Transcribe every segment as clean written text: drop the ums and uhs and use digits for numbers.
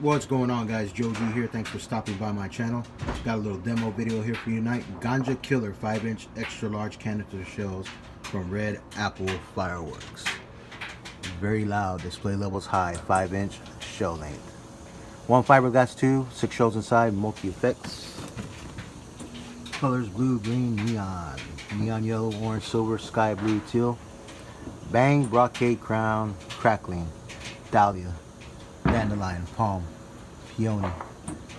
What's going on, guys? Joe G here. Thanks for stopping by my channel. Got a little demo video here for you tonight. Ganja Killer 5-inch extra large canister shells from Red Apple Fireworks. Very loud, display levels high, 5-inch shell length. One fiberglass tube, 6 shells inside, multi effects. Colors blue, green, neon yellow, orange, silver, sky blue, teal. Bang, brocade, crown, crackling, dahlia, dandelion, palm, peony,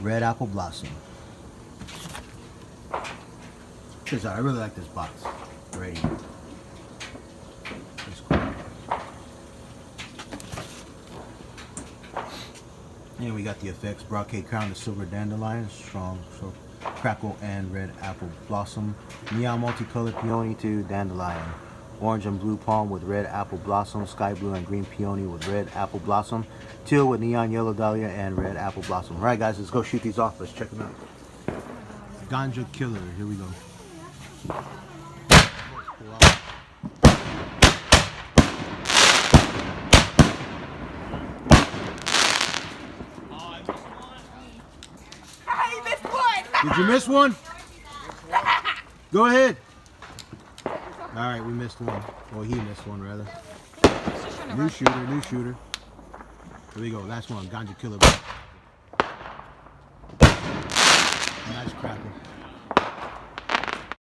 red apple blossom. Cheers out. I really like this box already. It's cool. And we got the effects: brocade crown, the silver dandelion, strong, so crackle and red apple blossom, neon multicolored peony to dandelion, orange and blue palm with red apple blossom, sky blue and green peony with red apple blossom, teal with neon yellow dahlia and red apple blossom. All right, guys, let's go shoot these off. Let's check them out. Ganja Killer. Here we go. Did you miss one? Go ahead. Alright, we missed one. Well, he missed one, rather. New shooter, new shooter. Here we go, last one. Ganja Killer. Nice crackle.